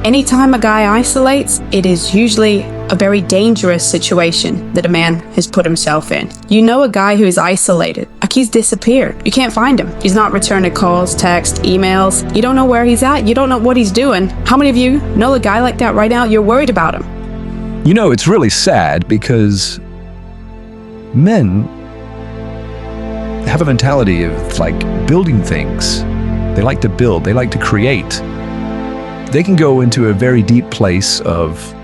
Anytime a guy isolates, it is usually a very dangerous situation that a man has put himself in. You know a guy who is isolated, like he's disappeared. You can't find him. He's not returning calls, texts, emails. You don't know where he's at. You don't know what he's doing. How many of you know a guy like that right now? You're worried about him. You know, it's really sad because men have a mentality of like building things. They like to build, they like to create. They can go into a very deep place of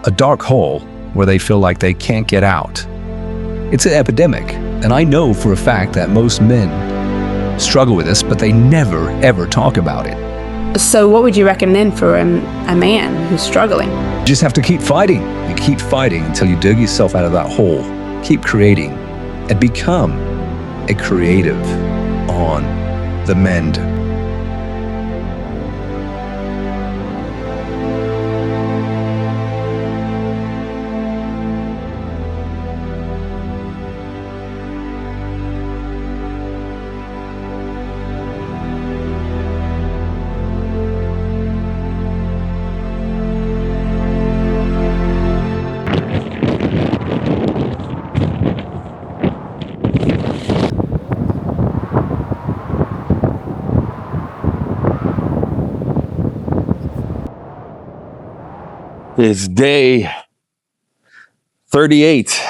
a dark hole where they feel like they can't get out. It's an epidemic, and I know for a fact that most men struggle with this, but they never, ever talk about it. So what would you recommend for a man who's struggling? You just have to keep fighting and keep fighting until you dig yourself out of that hole. Keep creating and become a creative on the mend. It's day 38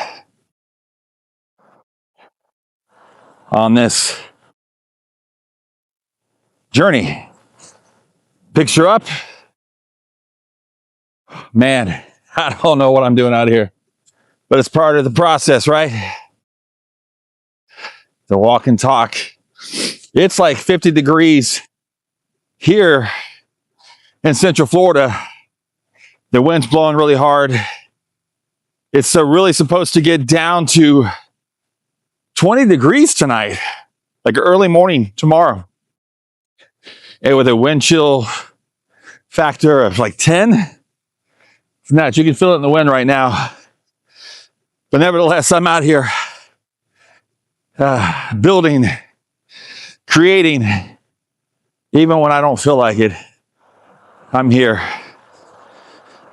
on this journey. Picture up. Man, I don't know what I'm doing out here, but it's part of the process, right? The walk and talk. It's like 50 degrees here in Central Florida. The wind's blowing really hard. It's really supposed to get down to 20 degrees tonight, like early morning tomorrow. And with a wind chill factor of like 10, it's nuts. You can feel it in the wind right now. But nevertheless, I'm out here building, creating, even when I don't feel like it. I'm here.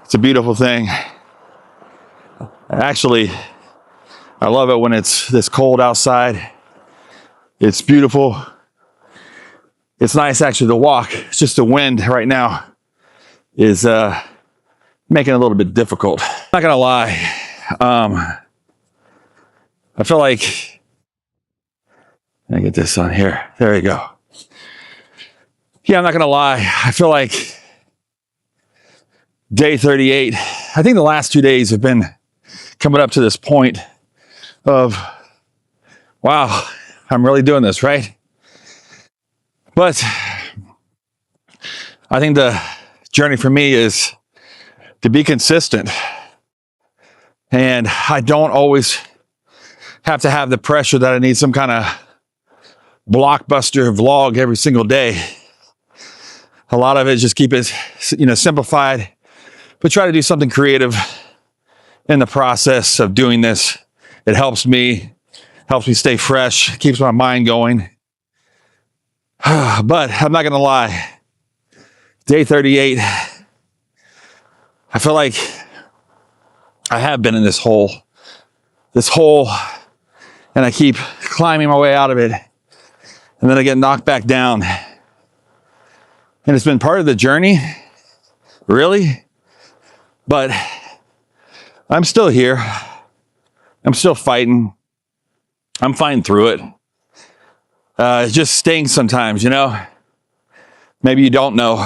It's a beautiful thing. Actually, I love it when it's this cold outside. It's beautiful. It's nice actually to walk. It's just the wind right now is making it a little bit difficult. I'm not gonna lie. I feel like, let me get this on here. There you go. Yeah, I'm not gonna lie. I feel like day 38, I think the last 2 days have been coming up to this point of, wow, I'm really doing this, right? But I think the journey for me is to be consistent. And I don't always have to have the pressure that I need some kind of blockbuster vlog every single day. A lot of it just keep it, simplified, but try to do something creative in the process of doing this. It helps me stay fresh, keeps my mind going. But I'm not gonna lie, day 38, I feel like I have been in this hole, and I keep climbing my way out of it, and then I get knocked back down. And it's been part of the journey, really. But I'm still here. I'm still fighting. I'm fighting through it. It just stings sometimes, Maybe you don't know.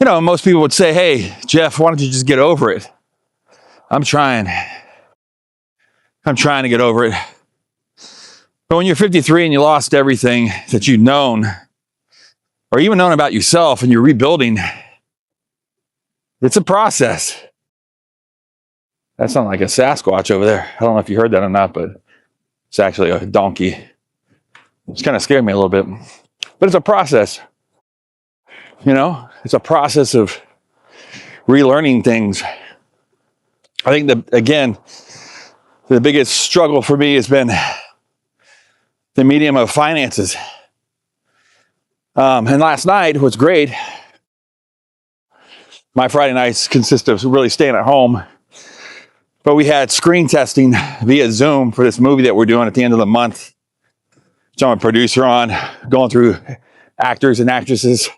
Most people would say, hey, Jeff, why don't you just get over it? I'm trying to get over it. But when you're 53 and you lost everything that you've known, or even known about yourself, and you're rebuilding, it's a process. That sounds like a Sasquatch over there. I don't know if you heard that or not, but it's actually a donkey. It's kind of scared me a little bit. But it's a process. It's a process of relearning things. I think the biggest struggle for me has been the medium of finances. And last night was great. my Friday nights consist of really staying at home. But we had screen testing via Zoom for this movie that we're doing at the end of the month, which I'm a producer on, going through actors and actresses.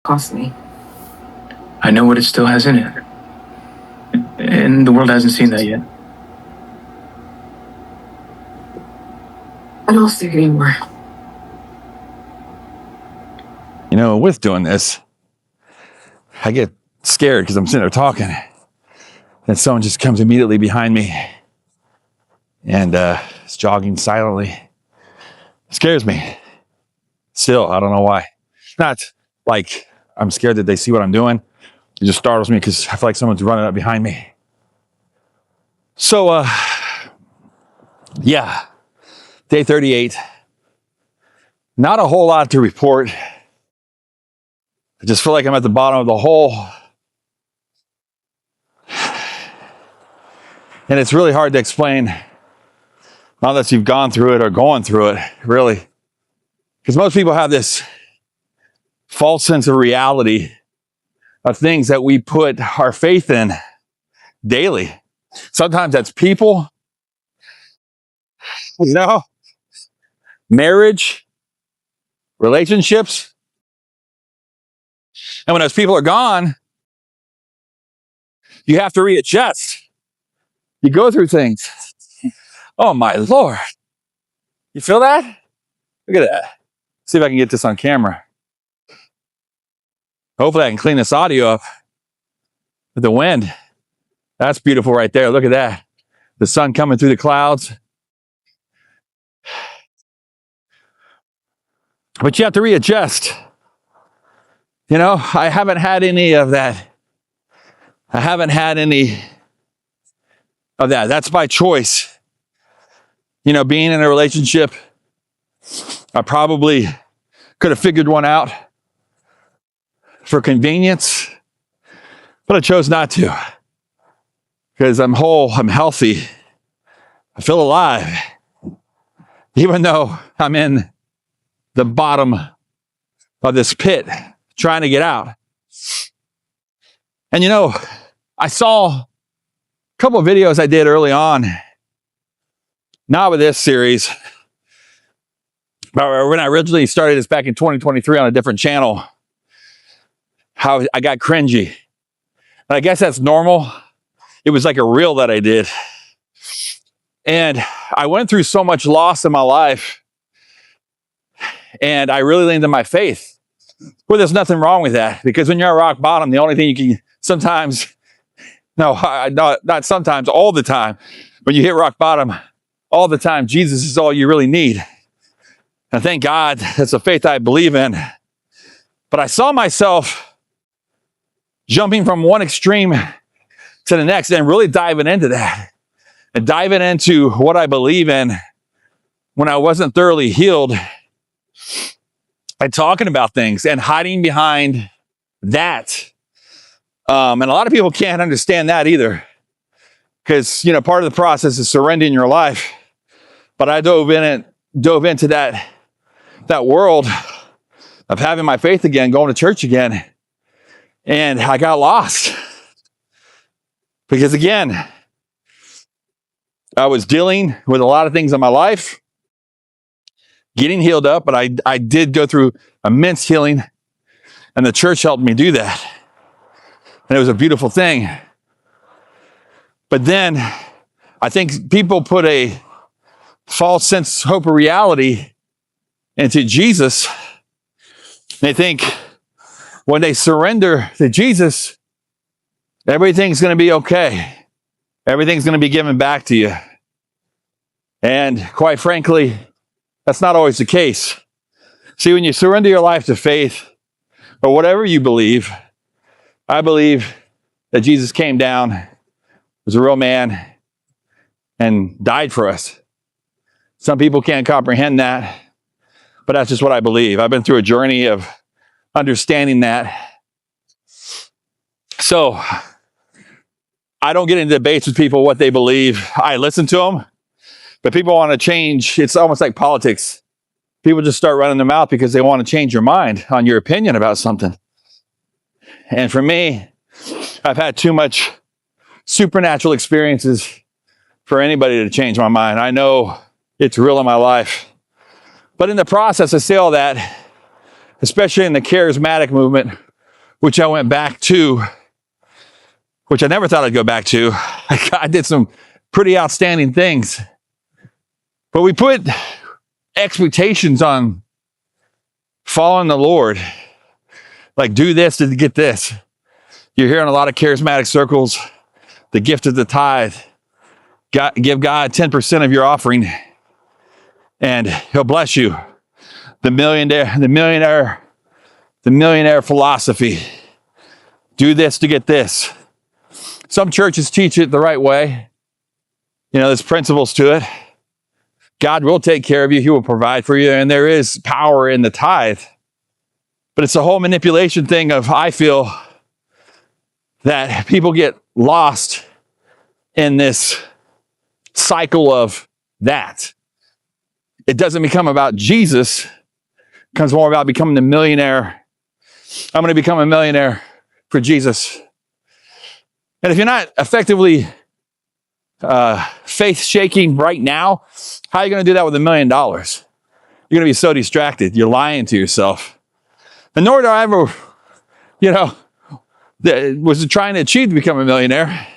Costly. I know what it still has in it. And the world hasn't seen that yet. I don't see it anymore. You know, with doing this, I get scared because I'm sitting there talking, and someone just comes immediately behind me and is jogging silently. It scares me. Still, I don't know why. Not like I'm scared that they see what I'm doing. It just startles me because I feel like someone's running up behind me. So, yeah, day 38. Not a whole lot to report. I just feel like I'm at the bottom of the hole. And it's really hard to explain unless you've gone through it or going through it, really. Because most people have this false sense of reality of things that we put our faith in daily. Sometimes that's people, you know, marriage, relationships. And when those people are gone, you have to readjust. You go through things. Oh my Lord. You feel that? Look at that. See if I can get this on camera. Hopefully I can clean this audio up with the wind. That's beautiful right there. Look at that. The sun coming through the clouds. But you have to readjust. You know, I haven't had any of that. I haven't had any of that. That's by choice. You know, being in a relationship, I probably could have figured one out for convenience, but I chose not to because I'm whole, I'm healthy, I feel alive, even though I'm in the bottom of this pit trying to get out. And you know, I saw a couple of videos I did early on, not with this series, but when I originally started this back in 2023 on a different channel, how I got cringy. And I guess that's normal. It was like a reel that I did. And I went through so much loss in my life, and I really leaned on my faith. Well, there's nothing wrong with that, because when you're at rock bottom, the only thing you can sometimes, not sometimes, all the time, when you hit rock bottom, all the time, Jesus is all you really need. And thank God, that's a faith I believe in. But I saw myself jumping from one extreme to the next and really diving into that and diving into what I believe in when I wasn't thoroughly healed and talking about things and hiding behind that. And a lot of people can't understand that either, because, you know, part of the process is surrendering your life. But I dove into that world of having my faith again, going to church again. And I got lost because, again, I was dealing with a lot of things in my life, getting healed up, but I did go through immense healing, and the church helped me do that. And it was a beautiful thing. But then I think people put a false sense of hope or reality into Jesus. They think when they surrender to Jesus, everything's going to be okay. Everything's going to be given back to you. And quite frankly, that's not always the case. See, when you surrender your life to faith, or whatever you believe, I believe that Jesus came down, was a real man, and died for us. Some people can't comprehend that, but that's just what I believe. I've been through a journey of understanding that. So I don't get into debates with people what they believe. I listen to them, but people want to change. It's almost like politics. People just start running their mouth because they want to change your mind on your opinion about something. And for me, I've had too much supernatural experiences for anybody to change my mind. I know it's real in my life. But in the process, I say all that, especially in the charismatic movement, which I went back to, which I never thought I'd go back to. I did some pretty outstanding things. But we put expectations on following the Lord. Like, do this to get this. You're hearing a lot of charismatic circles, the gift of the tithe. Give God 10% of your offering, and He'll bless you. The millionaire philosophy. Do this to get this. Some churches teach it the right way. You know, there's principles to it. God will take care of you. He will provide for you. And there is power in the tithe. But it's a whole manipulation thing of, I feel, that people get lost in this cycle of that. It doesn't become about Jesus. It becomes more about becoming the millionaire. I'm going to become a millionaire for Jesus. And if you're not effectively faith shaking right now, how are you going to do that with $1 million? You're going to be so distracted. You're lying to yourself. And nor do I ever, was trying to achieve to become a millionaire.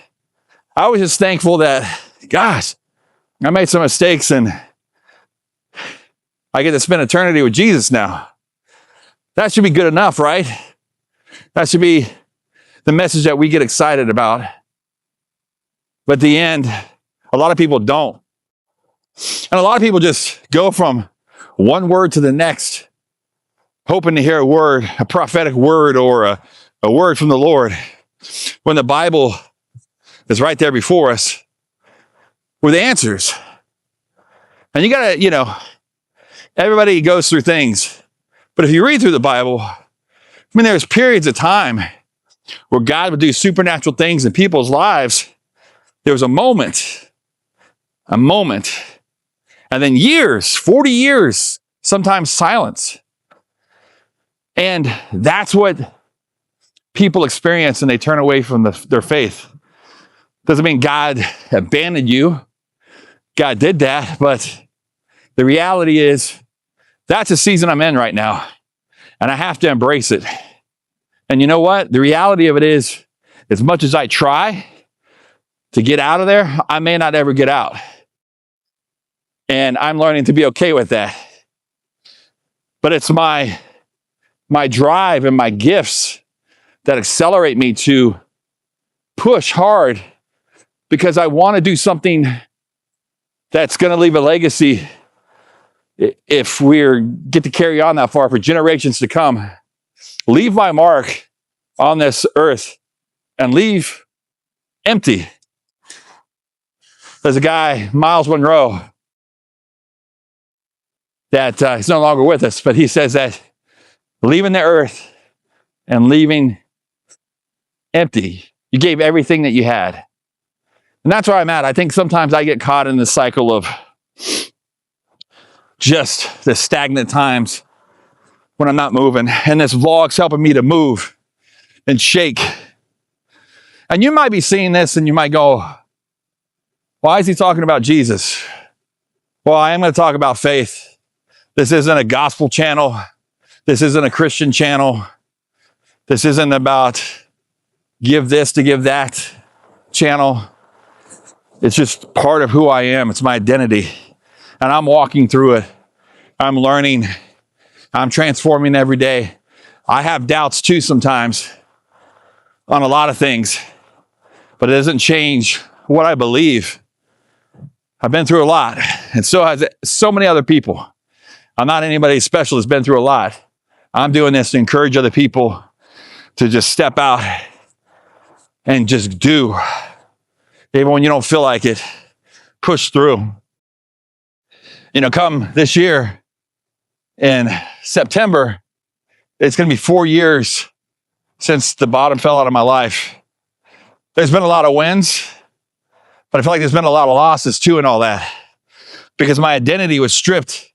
I was just thankful that, gosh, I made some mistakes and I get to spend eternity with Jesus now. That should be good enough, right? That should be the message that we get excited about. But at the end, a lot of people don't. And a lot of people just go from one word to the next, hoping to hear a word, a prophetic word, or a word from the Lord, when the Bible is right there before us with answers. And you gotta, everybody goes through things. But if you read through the Bible, there's periods of time where God would do supernatural things in people's lives. There was a moment, and then years, 40 years, sometimes silence. And that's what people experience when they turn away from their faith. Doesn't mean God abandoned you. God did that, but the reality is that's the season I'm in right now, and I have to embrace it. And you know what? The reality of it is, as much as I try to get out of there, I may not ever get out. And I'm learning to be okay with that. But it's my drive and my gifts that accelerate me to push hard, because I want to do something that's going to leave a legacy if we get to carry on that far for generations to come. Leave my mark on this earth and leave empty. There's a guy, Miles Monroe, that he's no longer with us, but he says that leaving the earth and leaving empty, you gave everything that you had. And that's where I'm at. I think sometimes I get caught in the cycle of just the stagnant times when I'm not moving. And this vlog's helping me to move and shake. And you might be seeing this and you might go, why is he talking about Jesus? Well, I am going to talk about faith. This isn't a gospel channel. This isn't a Christian channel. This isn't about give this to give that channel. It's just part of who I am. It's my identity. And I'm walking through it. I'm learning. I'm transforming every day. I have doubts too sometimes on a lot of things, but it doesn't change what I believe. I've been through a lot, and so has so many other people. I'm not anybody special that's been through a lot. I'm doing this to encourage other people to just step out and just do. Even when you don't feel like it, push through. Come this year in September, it's going to be 4 years since the bottom fell out of my life. There's been a lot of wins, but I feel like there's been a lot of losses too and all that, because my identity was stripped.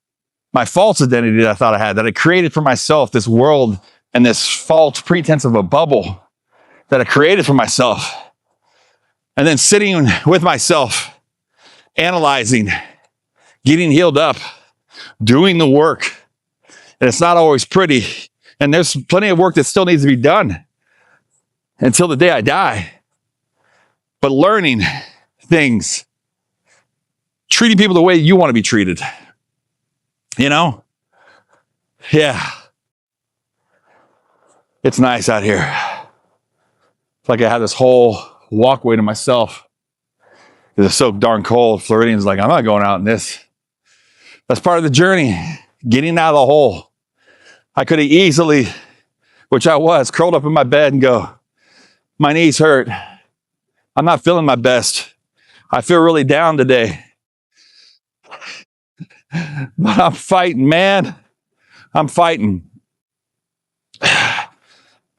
My false identity that I thought I had, that I created for myself, this world and this false pretense of a bubble that I created for myself. And then sitting with myself, analyzing, getting healed up, doing the work. And it's not always pretty. And there's plenty of work that still needs to be done until the day I die. But learning things, treating people the way you want to be treated. You know? Yeah. It's nice out here. It's like I have this whole walkway to myself. It's so darn cold. Floridian's like, I'm not going out in this. That's part of the journey. Getting out of the hole. I could have easily, which I was, curled up in my bed and go, my knees hurt. I'm not feeling my best. I feel really down today. But I'm fighting, man. I'm fighting.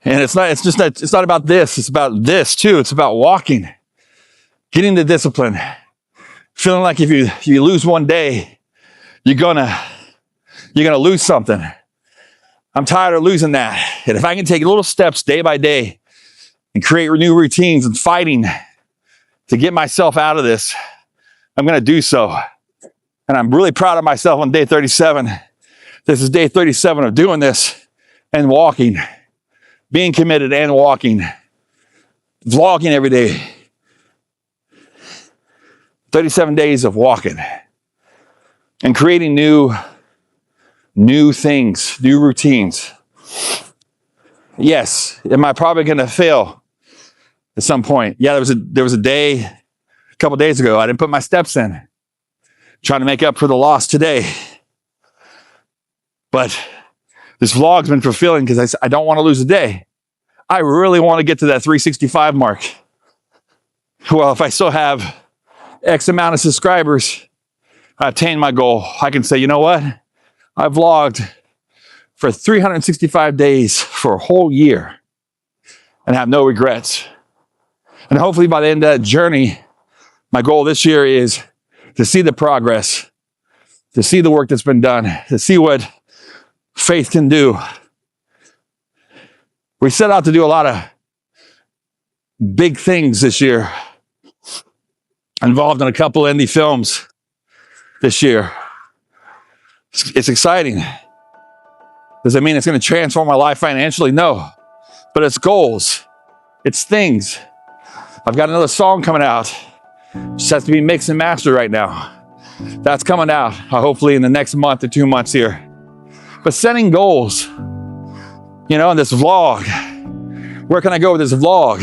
And it's not about this. It's about this too. It's about walking, getting the discipline, feeling like if you lose one day, you're gonna lose something. I'm tired of losing that. And if I can take little steps day by day and create new routines and fighting to get myself out of this, I'm gonna do so. And I'm really proud of myself on day 37. This is day 37 of doing this and walking, being committed and walking, vlogging every day. 37 days of walking and creating new things, new routines. Yes, am I probably going to fail at some point? Yeah, there was a day, a couple days ago, I didn't put my steps in. Trying to make up for the loss today. But this vlog's been fulfilling because I don't want to lose a day. I really want to get to that 365 mark. Well, if I still have X amount of subscribers, I attained my goal. I can say, you know what? I vlogged for 365 days for a whole year and have no regrets. And hopefully by the end of that journey, my goal this year is to see the progress, to see the work that's been done, to see what faith can do. We set out to do a lot of big things this year. Involved in a couple indie films this year. It's exciting. Does it mean it's going to transform my life financially? No. But it's goals. It's things. I've got another song coming out. Just has to be mixed and mastered right now. That's coming out hopefully in the next month or 2 months here. But setting goals, you know, in this vlog, where can I go with this vlog?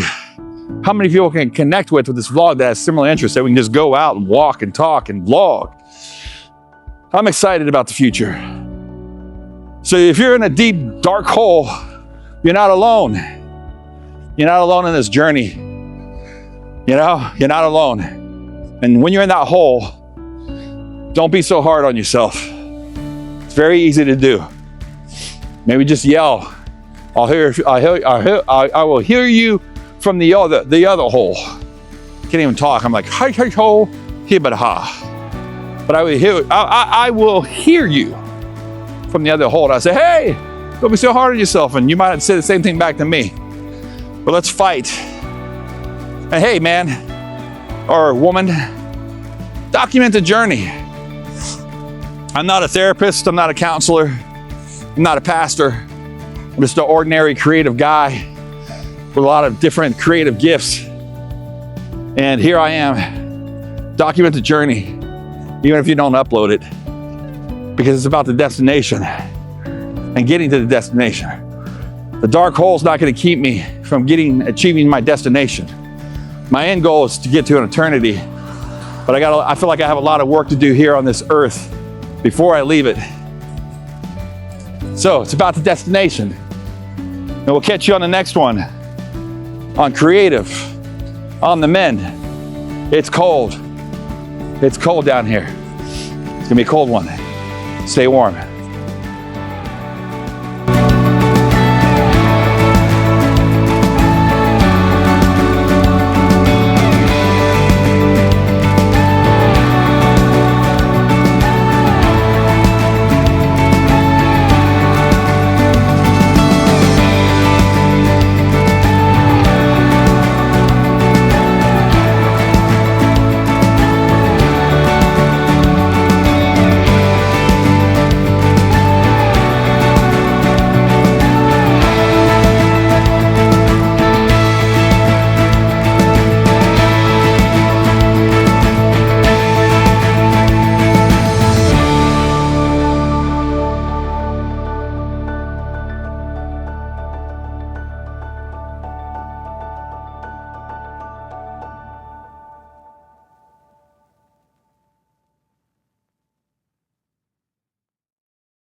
How many people can connect with this vlog that has similar interests that we can just go out and walk and talk and vlog? I'm excited about the future. So if you're in a deep, dark hole, you're not alone. You're not alone in this journey. You know, you're not alone. And when you're in that hole, don't be so hard on yourself. It's very easy to do. Maybe just yell. I will hear you from the other hole. Can't even talk. I'm like, hi, hi, ho, hi, but I will hear you from the other hole. And I say, hey, don't be so hard on yourself. And you might say the same thing back to me. But let's fight. And hey, man or woman, document the journey. I'm not a therapist. I'm not a counselor. I'm not a pastor. I'm just an ordinary creative guy with a lot of different creative gifts. And here I am. Document the journey, even if you don't upload it, because it's about the destination and getting to the destination. The dark hole is not going to keep me from achieving my destination. My end goal is to get to an eternity, but I feel like I have a lot of work to do here on this earth before I leave it. So it's about the destination. And we'll catch you on the next one on Creative, on the Mend. It's cold. It's cold down here. It's gonna be a cold one. Stay warm.